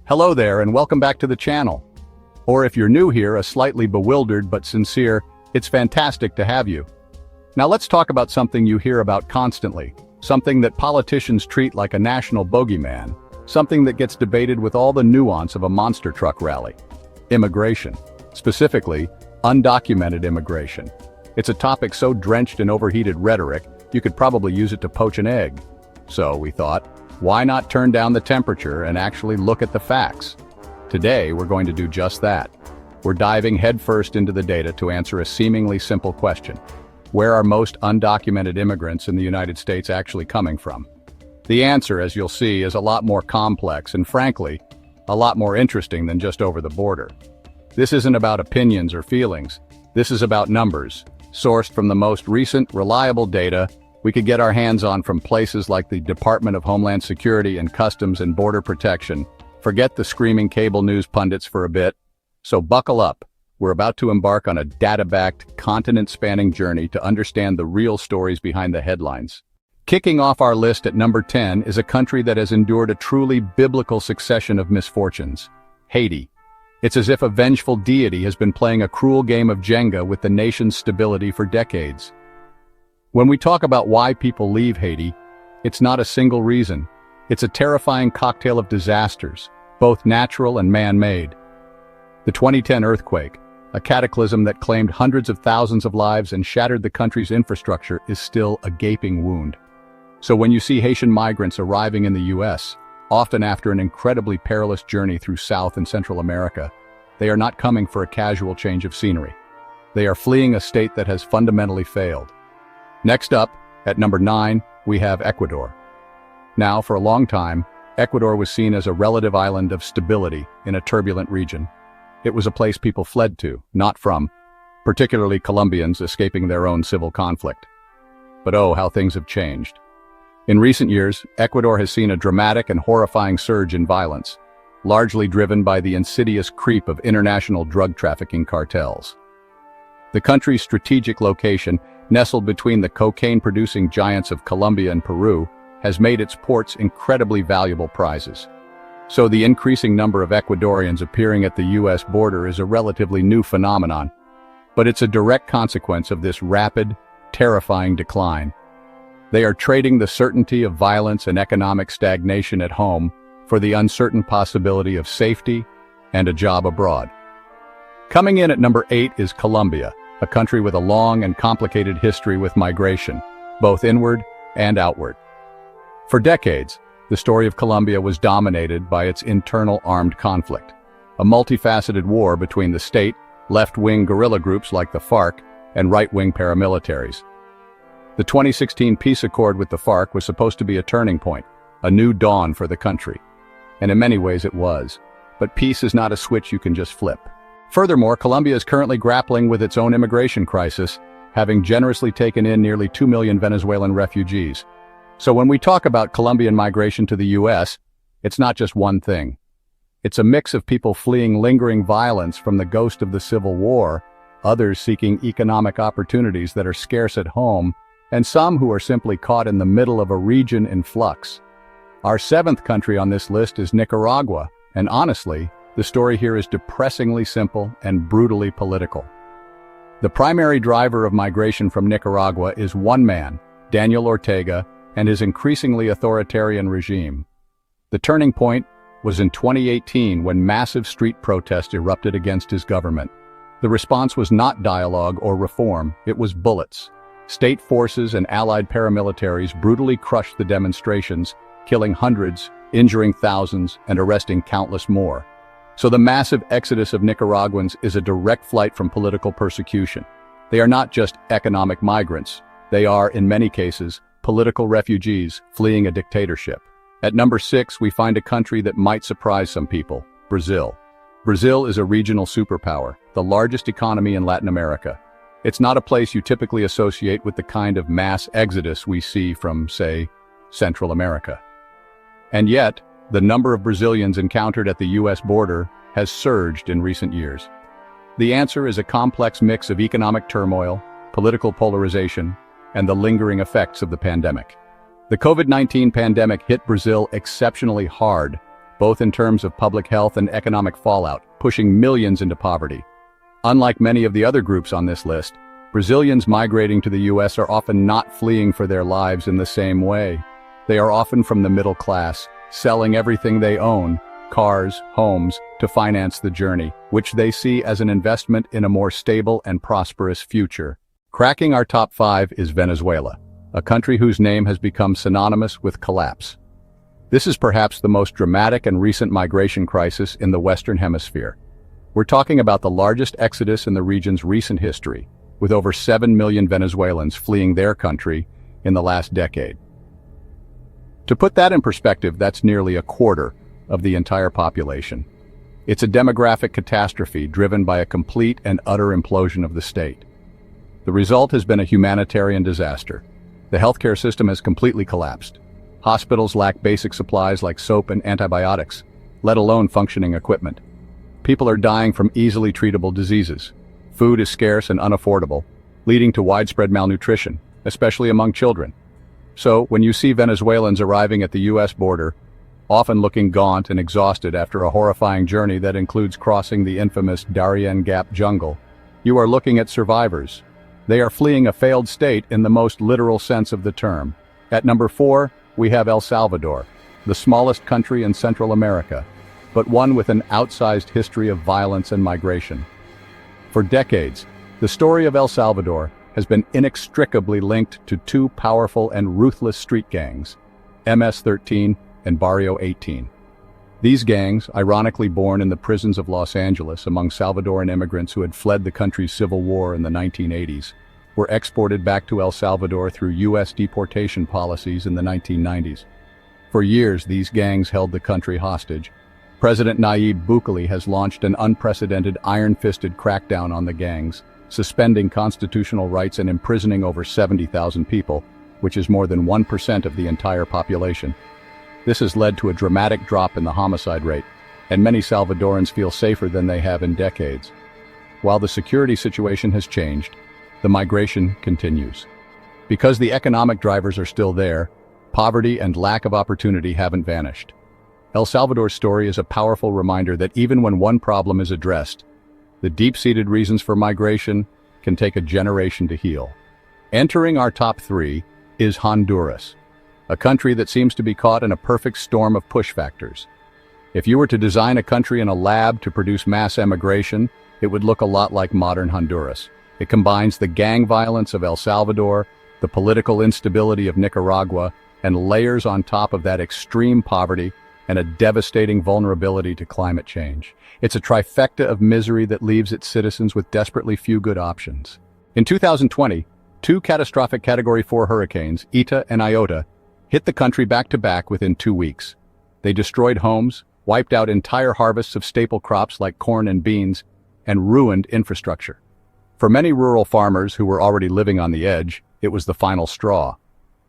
Hello there and welcome back to the channel. Or if you're new here, a slightly bewildered but sincere, it's fantastic to have you. Now let's talk about something you hear about constantly, something that politicians treat like a national bogeyman, something that gets debated with all the nuance of a monster truck rally. Immigration. Specifically, undocumented immigration. It's a topic so drenched in overheated rhetoric, you could probably use it to poach an egg. So we thought, why not turn down the temperature and actually look at the facts? Today, we're going to do just that. We're diving headfirst into the data to answer a seemingly simple question. Where are most undocumented immigrants in the United States actually coming from? The answer, as you'll see, is a lot more complex and, frankly, a lot more interesting than just over the border. This isn't about opinions or feelings. This is about numbers, sourced from the most recent, reliable data we could get our hands on from places like the Department of Homeland Security and Customs and Border Protection. Forget the screaming cable news pundits for a bit. So buckle up. We're about to embark on a data-backed, continent-spanning journey to understand the real stories behind the headlines. Kicking off our list at number 10 is a country that has endured a truly biblical succession of misfortunes: Haiti. It's as if a vengeful deity has been playing a cruel game of Jenga with the nation's stability for decades. When we talk about why people leave Haiti, it's not a single reason. It's a terrifying cocktail of disasters, both natural and man-made. The 2010 earthquake, a cataclysm that claimed hundreds of thousands of lives and shattered the country's infrastructure, is still a gaping wound. So when you see Haitian migrants arriving in the U.S., often after an incredibly perilous journey through South and Central America, they are not coming for a casual change of scenery. They are fleeing a state that has fundamentally failed. Next up, at number 9, we have Ecuador. Now, for a long time, Ecuador was seen as a relative island of stability in a turbulent region. It was a place people fled to, not from, particularly Colombians escaping their own civil conflict. But oh, how things have changed. In recent years, Ecuador has seen a dramatic and horrifying surge in violence, largely driven by the insidious creep of international drug trafficking cartels. The country's strategic location, nestled between the cocaine-producing giants of Colombia and Peru, has made its ports incredibly valuable prizes. So the increasing number of Ecuadorians appearing at the U.S. border is a relatively new phenomenon, but it's a direct consequence of this rapid, terrifying decline. They are trading the certainty of violence and economic stagnation at home for the uncertain possibility of safety and a job abroad. Coming in at number 8 is Colombia, a country with a long and complicated history with migration, both inward and outward. For decades, the story of Colombia was dominated by its internal armed conflict, a multifaceted war between the state, left-wing guerrilla groups like the FARC, and right-wing paramilitaries. The 2016 peace accord with the FARC was supposed to be a turning point, a new dawn for the country. And in many ways it was. But peace is not a switch you can just flip. Furthermore, Colombia is currently grappling with its own immigration crisis, having generously taken in nearly 2 million Venezuelan refugees. So when we talk about Colombian migration to the U.S., it's not just one thing. It's a mix of people fleeing lingering violence from the ghost of the Civil War, others seeking economic opportunities that are scarce at home, and some who are simply caught in the middle of a region in flux. Our 7th country on this list is Nicaragua, and honestly, the story here is depressingly simple and brutally political. The primary driver of migration from Nicaragua is one man, Daniel Ortega, and his increasingly authoritarian regime. The turning point was in 2018 when massive street protests erupted against his government. The response was not dialogue or reform, it was bullets. State forces and allied paramilitaries brutally crushed the demonstrations, killing hundreds, injuring thousands, and arresting countless more. So the massive exodus of Nicaraguans is a direct flight from political persecution. They are not just economic migrants. They are, in many cases, political refugees fleeing a dictatorship. At number 6, we find a country that might surprise some people: Brazil. Brazil is a regional superpower, the largest economy in Latin America. It's not a place you typically associate with the kind of mass exodus we see from, say, Central America. And yet, the number of Brazilians encountered at the U.S. border has surged in recent years. The answer is a complex mix of economic turmoil, political polarization, and the lingering effects of the pandemic. The COVID-19 pandemic hit Brazil exceptionally hard, both in terms of public health and economic fallout, pushing millions into poverty. Unlike many of the other groups on this list, Brazilians migrating to the U.S. are often not fleeing for their lives in the same way. They are often from the middle class, selling everything they own, cars, homes, to finance the journey, which they see as an investment in a more stable and prosperous future. Cracking our top 5 is Venezuela, a country whose name has become synonymous with collapse. This is perhaps the most dramatic and recent migration crisis in the Western Hemisphere. We're talking about the largest exodus in the region's recent history, with over 7 million Venezuelans fleeing their country in the last decade. To put that in perspective, that's nearly a quarter of the entire population. It's a demographic catastrophe driven by a complete and utter implosion of the state. The result has been a humanitarian disaster. The healthcare system has completely collapsed. Hospitals lack basic supplies like soap and antibiotics, let alone functioning equipment. People are dying from easily treatable diseases. Food is scarce and unaffordable, leading to widespread malnutrition, especially among children. So, when you see Venezuelans arriving at the U.S. border, often looking gaunt and exhausted after a horrifying journey that includes crossing the infamous Darien Gap jungle, you are looking at survivors. They are fleeing a failed state in the most literal sense of the term. At number 4, we have El Salvador, the smallest country in Central America, but one with an outsized history of violence and migration. For decades, the story of El Salvador has been inextricably linked to two powerful and ruthless street gangs, MS-13 and Barrio 18. These gangs, ironically born in the prisons of Los Angeles among Salvadoran immigrants who had fled the country's civil war in the 1980s, were exported back to El Salvador through U.S. deportation policies in the 1990s. For years, these gangs held the country hostage. President Nayib Bukele has launched an unprecedented iron-fisted crackdown on the gangs, suspending constitutional rights and imprisoning over 70,000 people, which is more than 1% of the entire population. This has led to a dramatic drop in the homicide rate, and many Salvadorans feel safer than they have in decades. While the security situation has changed, the migration continues. Because the economic drivers are still there, poverty and lack of opportunity haven't vanished. El Salvador's story is a powerful reminder that even when one problem is addressed, the deep-seated reasons for migration can take a generation to heal. Entering our top 3 is Honduras, a country that seems to be caught in a perfect storm of push factors. If you were to design a country in a lab to produce mass emigration, it would look a lot like modern Honduras. It combines the gang violence of El Salvador, the political instability of Nicaragua, and layers on top of that extreme poverty and a devastating vulnerability to climate change. It's a trifecta of misery that leaves its citizens with desperately few good options. In 2020, 2 catastrophic Category 4 hurricanes, Eta and Iota, hit the country back-to-back within 2 weeks. They destroyed homes, wiped out entire harvests of staple crops like corn and beans, and ruined infrastructure. For many rural farmers who were already living on the edge, it was the final straw.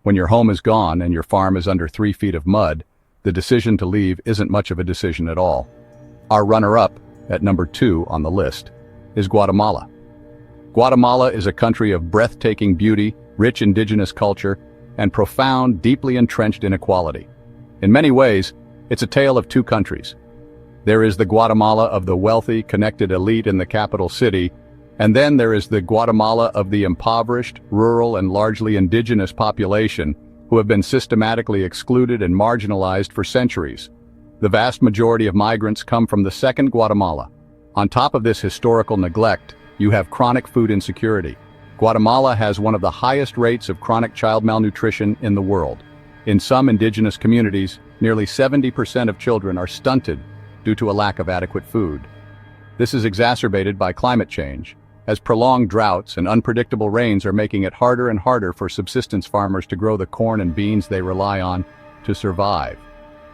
When your home is gone and your farm is under 3 feet of mud, the decision to leave isn't much of a decision at all. Our runner-up, at number 2 on the list, is Guatemala. Guatemala is a country of breathtaking beauty, rich indigenous culture, and profound, deeply entrenched inequality. In many ways, it's a tale of 2 countries. There is the Guatemala of the wealthy, connected elite in the capital city, and then there is the Guatemala of the impoverished, rural, and largely indigenous population who have been systematically excluded and marginalized for centuries. The vast majority of migrants come from the second Guatemala. On top of this historical neglect, you have chronic food insecurity. Guatemala has one of the highest rates of chronic child malnutrition in the world. In some indigenous communities, nearly 70% of children are stunted due to a lack of adequate food. This is exacerbated by climate change, as prolonged droughts and unpredictable rains are making it harder and harder for subsistence farmers to grow the corn and beans they rely on to survive.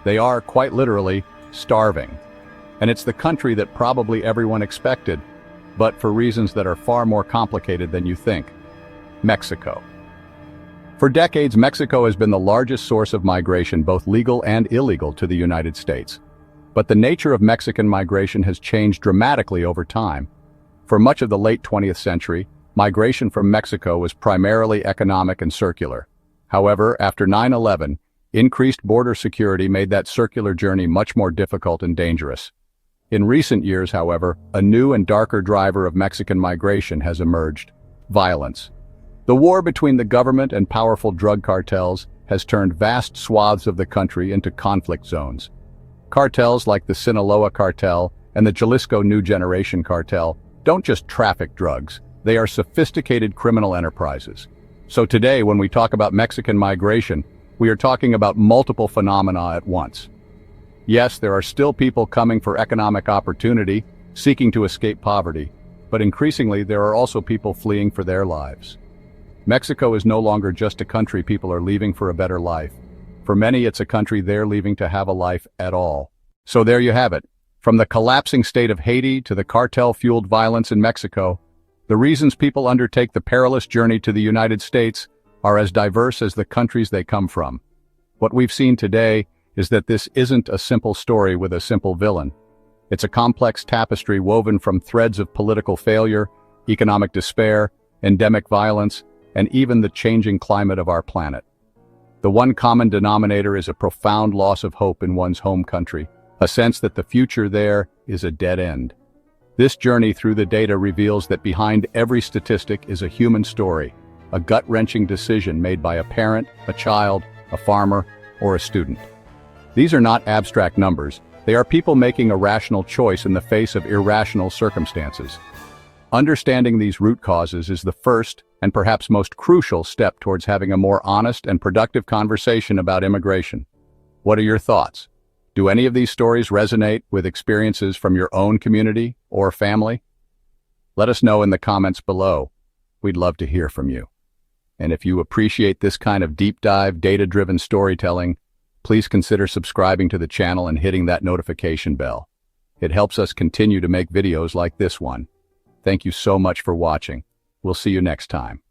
They are, quite literally, starving. And it's the country that probably everyone expected, but for reasons that are far more complicated than you think: Mexico. For decades, Mexico has been the largest source of migration, both legal and illegal, to the United States. But the nature of Mexican migration has changed dramatically over time. For much of the late 20th century, migration from Mexico was primarily economic and circular. However, after 9/11, Increased border security made that circular journey much more difficult and dangerous. In recent years, however, a new and darker driver of Mexican migration has emerged: violence. The war between the government and powerful drug cartels has turned vast swaths of the country into conflict zones. Cartels like the Sinaloa cartel and the Jalisco New Generation cartel don't just traffic drugs, they are sophisticated criminal enterprises. So today, when we talk about Mexican migration, we are talking about multiple phenomena at once. Yes, there are still people coming for economic opportunity, seeking to escape poverty, but increasingly there are also people fleeing for their lives. Mexico is no longer just a country people are leaving for a better life. For many, it's a country they're leaving to have a life at all. So there you have it. From the collapsing state of Haiti to the cartel-fueled violence in Mexico, the reasons people undertake the perilous journey to the United States are as diverse as the countries they come from. What we've seen today is that this isn't a simple story with a simple villain. It's a complex tapestry woven from threads of political failure, economic despair, endemic violence, and even the changing climate of our planet. The one common denominator is a profound loss of hope in one's home country, a sense that the future there is a dead end. This journey through the data reveals that behind every statistic is a human story, a gut-wrenching decision made by a parent, a child, a farmer, or a student. These are not abstract numbers, they are people making a rational choice in the face of irrational circumstances. Understanding these root causes is the first and perhaps most crucial step towards having a more honest and productive conversation about immigration. What are your thoughts? Do any of these stories resonate with experiences from your own community or family? Let us know in the comments below. We'd love to hear from you. And if you appreciate this kind of deep dive, data-driven storytelling, please consider subscribing to the channel and hitting that notification bell. It helps us continue to make videos like this one. Thank you so much for watching. We'll see you next time.